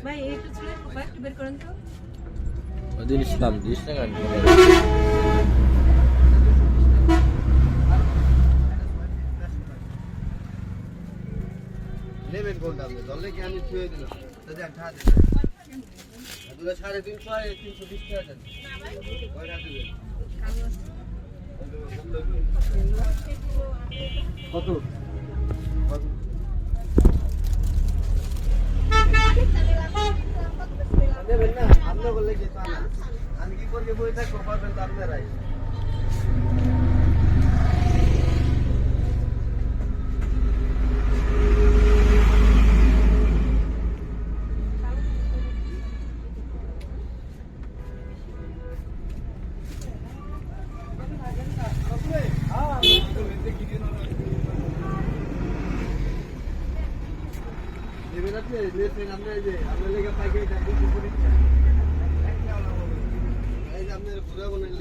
ভাই একটু ছেড়ে একটু বের করেন তো। ওদিন ইসলাম দিস না গান নেবেন কোনটা আপনি ধরলে কি আমি ছুঁয়ে দিলাম তাহলে একটা হাতে দুটো 350 আর 320 টাকা দেন কয়টা দিবেন কত নেবেন না আপনি বললে কি তা না আমি কি করে বই থাকবো পারবেন তো আপনারাই নেবেন আপনি নেবেন আমরা এই যে আপনার লেগে পাইকারি দাম দিচ্ছি এই যে আপনার ঘুরে বলেন